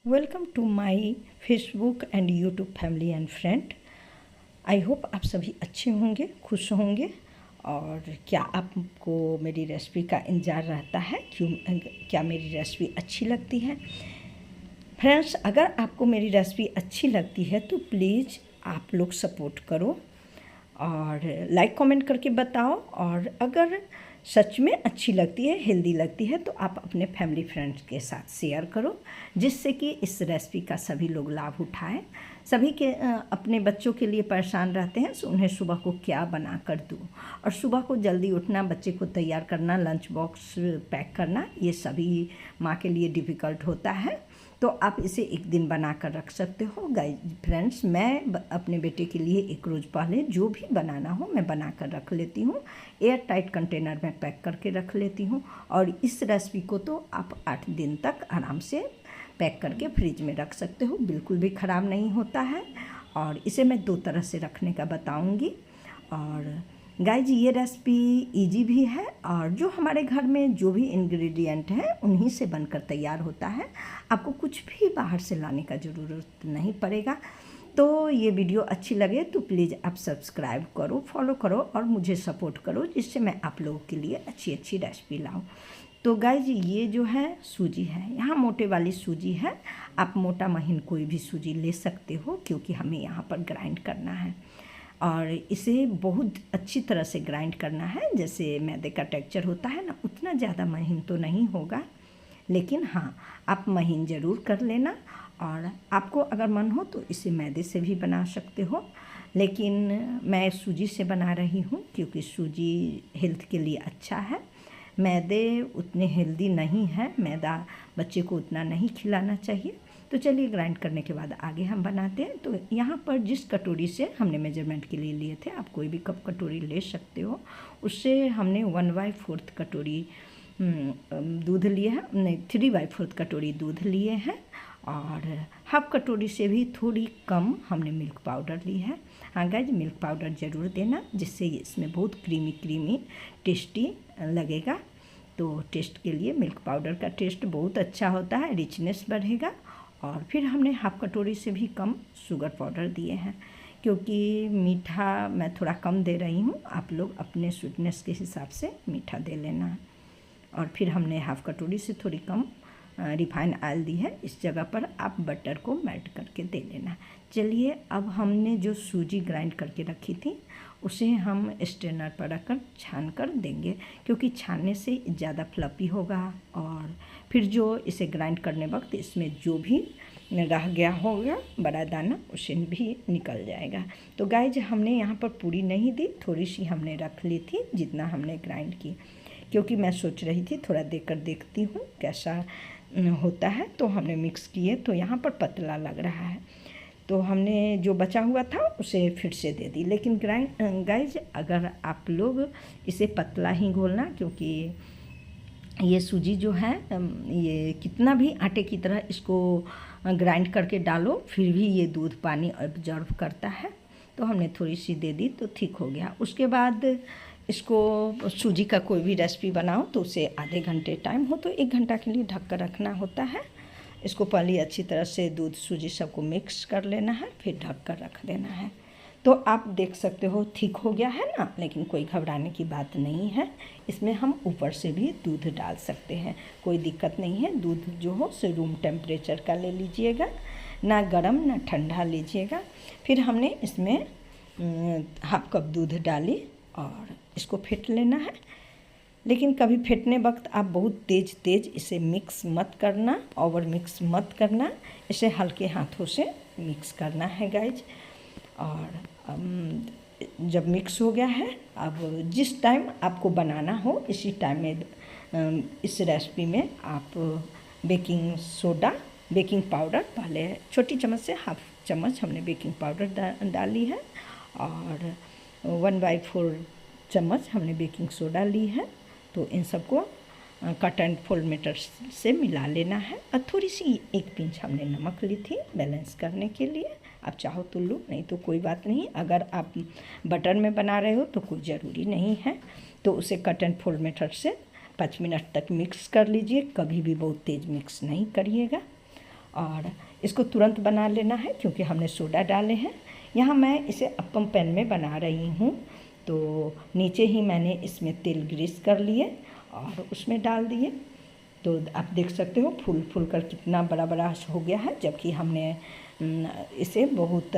Welcome to my Facebook and YouTube family and friend. I hope आप सभी अच्छे होंगे, खुश होंगे। और क्या आपको मेरी रेसिपी का इंतज़ार रहता है? क्या मेरी रेसिपी अच्छी लगती है? फ्रेंड्स, अगर आपको मेरी रेसिपी अच्छी लगती है तो प्लीज़ आप लोग सपोर्ट करो और लाइक कमेंट करके बताओ। और अगर सच में अच्छी लगती है, हेल्दी लगती है, तो आप अपने फैमिली फ्रेंड्स के साथ शेयर करो, जिससे कि इस रेसिपी का सभी लोग लाभ उठाएं। सभी के अपने बच्चों के लिए परेशान रहते हैं, तो उन्हें सुबह को क्या बना कर दूँ, और सुबह को जल्दी उठना, बच्चे को तैयार करना, लंच बॉक्स पैक करना, ये सभी माँ के लिए डिफ़िकल्ट होता है। तो आप इसे एक दिन बना कर रख सकते हो। गाइस फ्रेंड्स, मैं अपने बेटे के लिए एक रोज़ पहले जो भी बनाना हो मैं बना कर रख लेती हूँ। एयर टाइट कंटेनर में पैक करके रख लेती हूँ। और इस रेसिपी को तो आप 8 दिन तक आराम से पैक करके फ्रिज में रख सकते हो, बिल्कुल भी ख़राब नहीं होता है। और इसे मैं 2 तरह से रखने का बताऊँगी। और गाइज ये रेसिपी इजी भी है, और जो हमारे घर में जो भी इंग्रेडिएंट हैं उन्हीं से बनकर तैयार होता है। आपको कुछ भी बाहर से लाने का ज़रूरत नहीं पड़ेगा। तो ये वीडियो अच्छी लगे तो प्लीज़ आप सब्सक्राइब करो, फॉलो करो और मुझे सपोर्ट करो, जिससे मैं आप लोगों के लिए अच्छी अच्छी रेसिपी लाऊँ। तो गाइज ये जो है सूजी है, यहाँ मोटे वाली सूजी है। आप मोटा महीन कोई भी सूजी ले सकते हो, क्योंकि हमें यहाँ पर ग्राइंड करना है और इसे बहुत अच्छी तरह से ग्राइंड करना है। जैसे मैदे का टेक्सचर होता है ना, उतना ज़्यादा महीन तो नहीं होगा, लेकिन हाँ आप महीन ज़रूर कर लेना। और आपको अगर मन हो तो इसे मैदे से भी बना सकते हो, लेकिन मैं सूजी से बना रही हूँ, क्योंकि सूजी हेल्थ के लिए अच्छा है। मैदे उतने हेल्दी नहीं है, मैदा बच्चे को उतना नहीं खिलाना चाहिए। तो चलिए ग्राइंड करने के बाद आगे हम बनाते हैं। तो यहाँ पर जिस कटोरी से हमने मेजरमेंट के लिए लिए थे, आप कोई भी कप कटोरी ले सकते हो, उससे हमने 1/4 कटोरी दूध लिए है, नहीं 3/4 कटोरी दूध लिए हैं। और हाफ कटोरी से भी थोड़ी कम हमने मिल्क पाउडर ली है। हाँ गाइज, मिल्क पाउडर ज़रूर देना, जिससे इसमें बहुत क्रीमी टेस्टी लगेगा। तो टेस्ट के लिए मिल्क पाउडर का टेस्ट बहुत अच्छा होता है, रिचनेस बढ़ेगा। और फिर हमने हाफ कटोरी से भी कम शुगर पाउडर दिए हैं, क्योंकि मीठा मैं थोड़ा कम दे रही हूँ, आप लोग अपने स्वीटनेस के हिसाब से मीठा दे लेना। और फिर हमने हाफ कटोरी से थोड़ी कम रिफाइंड ऑयल दी है। इस जगह पर आप बटर को मेल्ट करके दे लेना। चलिए अब हमने जो सूजी ग्राइंड करके रखी थी उसे हम स्ट्रेनर पर रखकर छान कर देंगे, क्योंकि छानने से ज़्यादा फ्लफी होगा। और फिर जो इसे ग्राइंड करने वक्त इसमें जो भी रह गया होगा बड़ा दाना, उसे भी निकल जाएगा। तो गाइज हमने यहाँ पर पूरी नहीं दी, थोड़ी सी हमने रख ली थी जितना हमने ग्राइंड की, क्योंकि मैं सोच रही थी थोड़ा देकर देखती हूँ कैसा होता है। तो हमने मिक्स किए, तो यहाँ पर पतला लग रहा है, तो हमने जो बचा हुआ था उसे फिर से दे दी। लेकिन गाइज अगर आप लोग इसे पतला ही घोलना, क्योंकि ये सूजी जो है ये कितना भी आटे की तरह इसको ग्राइंड करके डालो, फिर भी ये दूध पानी ऑब्जर्व करता है। तो हमने थोड़ी सी दे दी तो ठीक हो गया। उसके बाद इसको सूजी का कोई भी रेसिपी बनाओ तो उसे आधे घंटे टाइम हो तो 1 घंटा के लिए ढक कर रखना होता है। इसको पहले अच्छी तरह से दूध सूजी सबको मिक्स कर लेना है, फिर ढक कर रख देना है। तो आप देख सकते हो ठीक हो गया है ना, लेकिन कोई घबराने की बात नहीं है। इसमें हम ऊपर से भी दूध डाल सकते हैं, कोई दिक्कत नहीं है। दूध जो हो से रूम टेम्परेचर का ले लीजिएगा, ना गर्म ना ठंडा लीजिएगा। फिर हमने इसमें हाफ कप दूध डाली और इसको फेंट लेना है। लेकिन कभी फेंटने वक्त आप बहुत तेज़ इसे मिक्स मत करना, ओवर मिक्स मत करना, इसे हल्के हाथों से मिक्स करना है गाइज। और जब मिक्स हो गया है, अब जिस टाइम आपको बनाना हो इसी टाइम में इस रेसिपी में आप बेकिंग पाउडर पहले छोटी चम्मच से हाफ चम्मच हमने बेकिंग पाउडर डाली है, और 1/4 चम्मच हमने बेकिंग सोडा ली है। तो इन सबको कट एंड फोल्ड मेथड से मिला लेना है। और थोड़ी सी 1 पिंच हमने नमक ली थी बैलेंस करने के लिए, आप चाहो तो लो, नहीं तो कोई बात नहीं। अगर आप बटर में बना रहे हो तो कोई ज़रूरी नहीं है। तो उसे कट एंड फोल्ड मेथड से 5 मिनट तक मिक्स कर लीजिए, कभी भी बहुत तेज़ मिक्स नहीं करिएगा। और इसको तुरंत बना लेना है क्योंकि हमने सोडा डाले हैं। यहाँ मैं इसे अप्पम पैन में बना रही हूँ, तो नीचे ही मैंने इसमें तेल ग्रीस कर लिए और उसमें डाल दिए। तो आप देख सकते हो फूल फूल कर कितना बड़ा बड़ा हो गया है, जबकि हमने इसे बहुत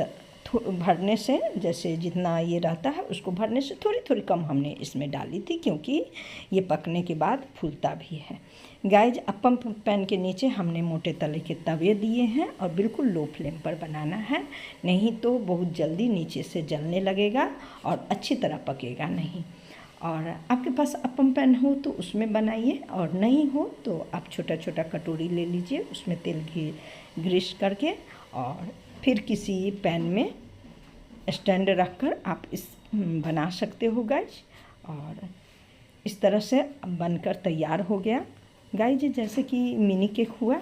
भरने से, जैसे जितना ये रहता है उसको भरने से थोड़ी थोड़ी कम हमने इसमें डाली थी, क्योंकि ये पकने के बाद फूलता भी है। गाइज अप्पम पैन के नीचे हमने मोटे तले के तवे दिए हैं और बिल्कुल लो फ्लेम पर बनाना है, नहीं तो बहुत जल्दी नीचे से जलने लगेगा और अच्छी तरह पकेगा नहीं। और आपके पास अप्पम पैन हो तो उसमें बनाइए, और नहीं हो तो आप छोटा छोटा कटोरी ले लीजिए, उसमें तेल ग्रीस करके और फिर किसी पैन में स्टैंड रखकर आप इस बना सकते हो गाइज। और इस तरह से बनकर तैयार हो गया गाइज। जैसे कि मिनी केक हुआ,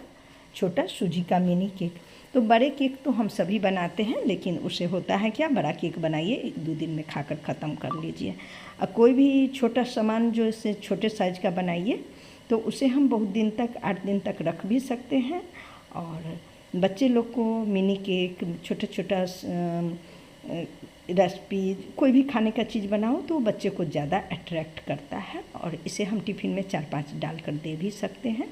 छोटा सूजी का मिनी केक। तो बड़े केक तो हम सभी बनाते हैं, लेकिन उसे होता है क्या, बड़ा केक बनाइए 1-2 दिन में खाकर ख़त्म कर लीजिए। अब कोई भी छोटा सामान जो इससे छोटे साइज़ का बनाइए तो उसे हम बहुत दिन तक, 8 दिन तक रख भी सकते हैं। और बच्चे लोग को मिनी केक, छोटा छोटा रेसिपी, कोई भी खाने का चीज़ बनाओ तो बच्चे को ज़्यादा अट्रैक्ट करता है, और इसे हम टिफ़िन में 4-5 डालकर दे भी सकते हैं।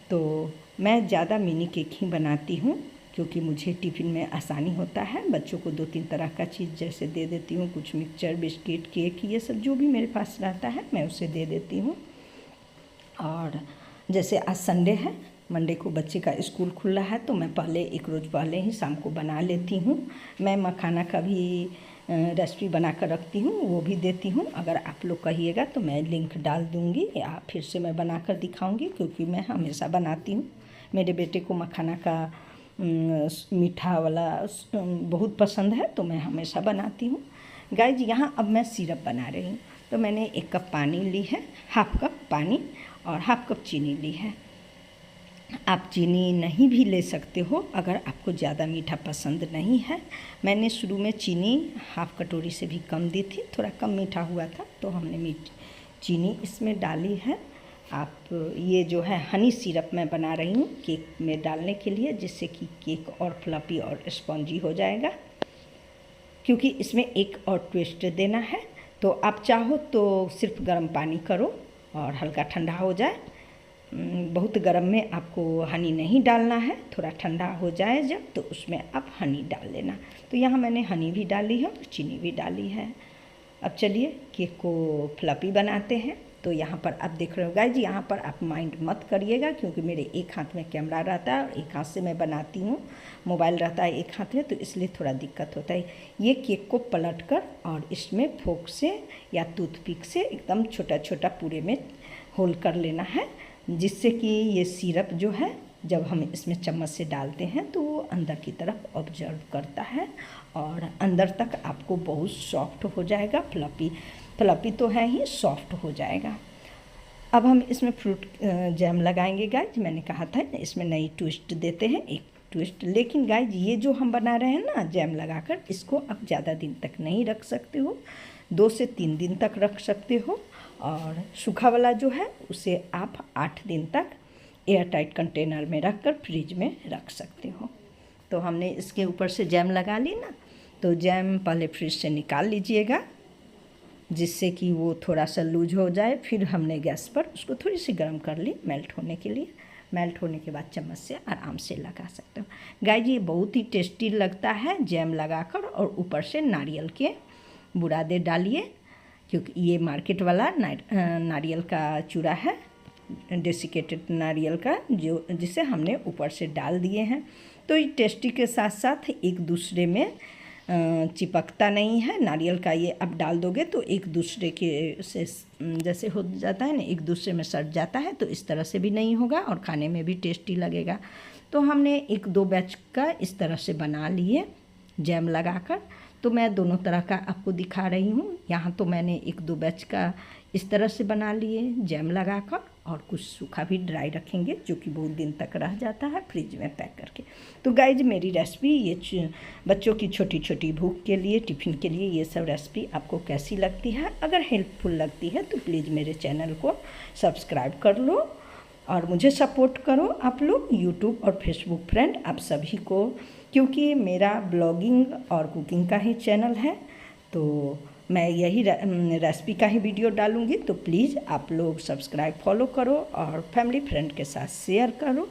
तो मैं ज़्यादा मिनी केक ही बनाती हूँ क्योंकि मुझे टिफ़िन में आसानी होता है। बच्चों को 2-3 तरह का चीज़ जैसे दे देती हूँ, कुछ मिक्सचर, बिस्किट, केक, ये सब जो भी मेरे पास रहता है मैं उसे दे देती हूँ। और जैसे आज संडे है, मंडे को बच्चे का स्कूल खुला है, तो मैं पहले 1 रोज़ पहले ही शाम को बना लेती हूँ। मैं मखाना का भी रेसिपी बना कर रखती हूँ, वो भी देती हूँ। अगर आप लोग कहिएगा तो मैं लिंक डाल दूँगी या फिर से मैं बना कर दिखाऊँगी, क्योंकि मैं हमेशा बनाती हूँ। मेरे बेटे को मखाना का मीठा वाला बहुत पसंद है, तो मैं हमेशा बनाती हूँ। गाइज यहाँ अब मैं सिरप बना रही हूँ। तो मैंने 1 कप पानी ली है, हाफ कप पानी और हाफ कप चीनी ली है। आप चीनी नहीं भी ले सकते हो अगर आपको ज़्यादा मीठा पसंद नहीं है। मैंने शुरू में चीनी हाफ कटोरी से भी कम दी थी, थोड़ा कम मीठा हुआ था तो हमने चीनी इसमें डाली है। आप ये जो है हनी सिरप मैं बना रही हूँ केक में डालने के लिए, जिससे कि केक और फ्लफी और स्पॉन्जी हो जाएगा, क्योंकि इसमें एक और ट्विस्ट देना है। तो आप चाहो तो सिर्फ गर्म पानी करो और हल्का ठंडा हो जाए। बहुत गर्म में आपको हनी नहीं डालना है, थोड़ा ठंडा हो जाए जब, तो उसमें आप हनी डाल लेना। तो यहाँ मैंने हनी भी डाली है और चीनी भी डाली है। अब चलिए केक को फ्लफी बनाते हैं। तो यहाँ पर आप देख रहे हो गाइज, यहाँ पर आप माइंड मत करिएगा, क्योंकि मेरे एक हाथ में कैमरा रहता है और एक हाथ से मैं बनाती हूँ, मोबाइल रहता है एक हाथ में, तो इसलिए थोड़ा दिक्कत होता है। ये केक को पलट कर और इसमें फोक से या टूथपिक से एकदम छोटा छोटा पूरे में होल कर लेना है, जिससे कि ये सिरप जो है जब हम इसमें चम्मच से डालते हैं तो वो अंदर की तरफ ऑब्जर्व करता है और अंदर तक आपको बहुत सॉफ्ट हो जाएगा। फ्लफी तो है ही, सॉफ्ट हो जाएगा। अब हम इसमें फ्रूट जैम लगाएंगे गाइज। मैंने कहा था इसमें नई ट्विस्ट देते हैं, एक ट्विस्ट। लेकिन गाइज ये जो हम बना रहे हैं ना जैम लगाकर, इसको आप ज़्यादा दिन तक नहीं रख सकते हो, 2 से 3 दिन तक रख सकते हो। और सूखा वाला जो है उसे आप 8 दिन तक एयर टाइट कंटेनर में रख कर फ्रिज में रख सकते हो। तो हमने इसके ऊपर से जैम लगा ली ना, तो जैम पहले फ्रिज से निकाल लीजिएगा, जिससे कि वो थोड़ा सा लूज हो जाए। फिर हमने गैस पर उसको थोड़ी सी गर्म कर ली मेल्ट होने के लिए। मेल्ट होने के बाद चम्मच से आराम से लगा सकते हो। गाइस ये बहुत ही टेस्टी लगता है जैम लगाकर, और ऊपर से नारियल के बुरादे डालिए, क्योंकि ये मार्केट वाला नारियल का चूरा है, डेसिकेटेड नारियल का, जो जिसे हमने ऊपर से डाल दिए हैं। तो ये टेस्टी के साथ साथ एक दूसरे में चिपकता नहीं है। नारियल का ये आप डाल दोगे तो एक दूसरे के से जैसे हो जाता है ना, एक दूसरे में सट जाता है, तो इस तरह से भी नहीं होगा और खाने में भी टेस्टी लगेगा। तो हमने 1-2 बैच का इस तरह से बना लिए जैम लगाकर। तो मैं दोनों तरह का आपको दिखा रही हूँ। यहाँ तो मैंने 1-2 बैच का इस तरह से बना लिए जैम लगाकर, और कुछ सूखा भी ड्राई रखेंगे जो कि बहुत दिन तक रह जाता है फ्रिज में पैक करके। तो गाइज मेरी रेसिपी ये बच्चों की छोटी छोटी भूख के लिए, टिफ़िन के लिए, ये सब रेसिपी आपको कैसी लगती है? अगर हेल्पफुल लगती है तो प्लीज़ मेरे चैनल को सब्सक्राइब कर लो और मुझे सपोर्ट करो आप लोग, यूट्यूब और फेसबुक फ्रेंड आप सभी को, क्योंकि मेरा ब्लॉगिंग और कुकिंग का ही चैनल है, तो मैं यही रेसिपी का ही वीडियो डालूँगी। तो प्लीज़ आप लोग सब्सक्राइब फॉलो करो और फैमिली फ्रेंड के साथ शेयर करो